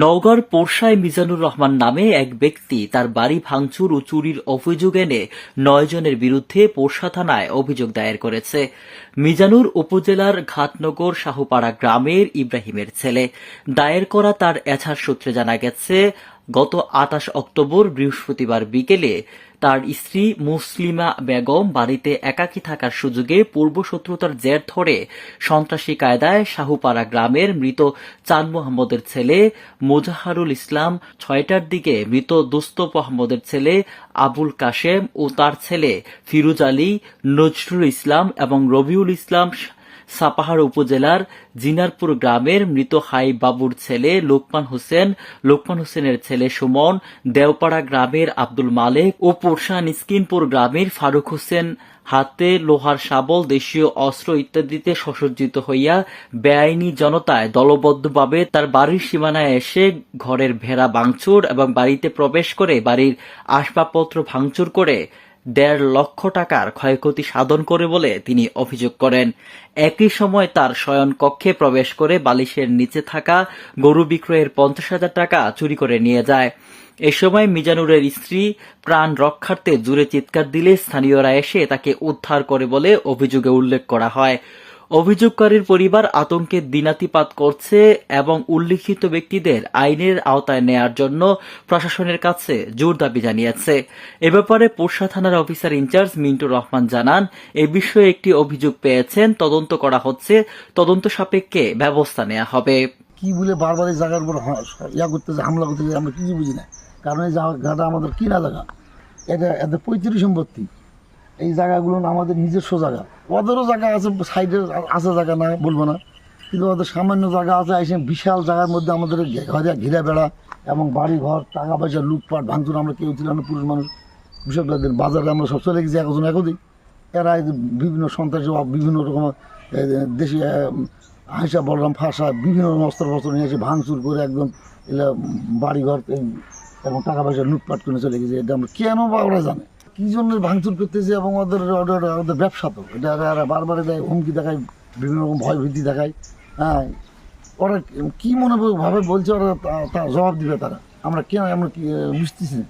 নওগাঁর পোরশায় মিজানুর রহমান নামে এক ব্যক্তি তার বাড়ি ভাঙচুর ও চুরির অভিযোগ এনে ৯ জনের বিরুদ্ধে পোরশা থানায় অভিযোগ দায়ের করেছে। মিজানুর উপজেলার ঘাটনগর শাহপাড়া গ্রামের ইব্রাহিমের ছেলে। দায়ের করা তার এজাহার সূত্রে জানা গেছে, গত ২৮ অক্টোবর বৃহস্পতিবার বিকেলে তার স্ত্রী মুসলিমা বেগম বাড়িতে একাকী থাকার সুযোগে পূর্বশত্রুতার জের ধরে সন্ত্রাসী কায়দায় শাহপাড়া গ্রামের মৃত চাঁদ মোহাম্মদের ছেলে মোজাহারুল ইসলাম ৬টার দিকে মৃত দোস্ত মোহাম্মদের ছেলে আবুল কাশেম ও তার ছেলে ফিরোজ আলী, নজরুল ইসলাম এবং রবিউল ইসলাম সাপাহার উপজেলার জিনারপুর গ্রামের মৃত হাই বাবুর ছেলে লোকমান হোসেনের ছেলে সুমন, দেওপাড়া গ্রামের আব্দুল মালেক ও পোরশা নিস্কিনপুর গ্রামের ফারুক হোসেন হাতে লোহার শাবল, দেশীয় অস্ত্র ইত্যাদিতে সসজ্জিত হইয়া বেআইনি জনতায় দলবদ্ধভাবে তার বাড়ির সীমানায় এসে ঘরের ভেড়া ভাঙচুর এবং বাড়িতে প্রবেশ করে বাড়ির আসবাবপত্র ভাঙচুর করে ১.৫ লক্ষ টাকার ক্ষয়ক্ষতি সাধন করে বলে তিনি অভিযোগ করেন। একই সময় তার শয়নকক্ষে প্রবেশ করে বালিশের নিচে থাকা গরু বিক্রয়ের ৫০,০০০ টাকা চুরি করে নিয়ে যায়। এ সময় মিজানুরের স্ত্রী প্রাণ রক্ষার্থে জোরে চিৎকার দিলে স্থানীয়রা এসে তাকে উদ্ধার করে বলে অভিযোগে উল্লেখ করা হয়। অভিযোগকারীর পরিবার আতঙ্কে দিনাতিপাত করছে এবং উল্লিখিত ব্যক্তিদের আইনের আওতায় নেয়ার জন্য প্রশাসনের কাছে জোর দাবি জানিয়েছে। এ ব্যাপারে পোরশা থানার অফিসার ইনচার্জ মিন্টুর রহমান জানান, এ বিষয়ে একটি অভিযোগ পেয়েছেন, তদন্ত করা হচ্ছে, তদন্ত সাপেক্ষে ব্যবস্থা নেওয়া হবে। কি বলে বারবার এই জায়গার উপর করতেছে, হামলা করতেছে, আমরা কিছু বুঝি না। কারণ এই জায়গাটা আমাদের কিনা জায়গা, এটা এদের পৈতৃক সম্পত্তি। এই জায়গাগুলো আমাদের নিজস্ব জায়গা। ওদেরও জায়গা আছে, সাইডে আছে জায়গা, না বলবো না, কিন্তু ওদের সামান্য জায়গা আছে। এসে বিশাল জায়গার মধ্যে আমাদের ঘিরে বেড়া এবং বাড়ি ঘর, টাকা পয়সা লুটপাট ভাঙচুর। আমরা কেউ ছিলাম না, পুরুষ মানুষ, বিশাল বাজারে আমরা সব চলে গেছি একজন একদিন। এরা বিভিন্ন সন্ত্রাসী, বিভিন্ন রকম দেশি হাঁসা বলরাম ফাঁসা বিভিন্ন অস্ত্র ফস্ত্র নিয়ে এসে ভাঙচুর করে একদম এলা বাড়িঘর এবং টাকা পয়সা লুটপাট করে চলে গেছে। এটা আমরা কেন বা ওরা জানে কী জন্য ভাঙচুর করতেছে, এবং ওদের ব্যবসা তো এটা বারবার দেয়, হুমকি দেখায়, বিভিন্ন রকম ভয় ভীতি দেখায়। হ্যাঁ, ওরা কী মনে ভাবে বলছে, ওরা তার জবাব দিবে তারা। আমরা কি বুঝতেছি না।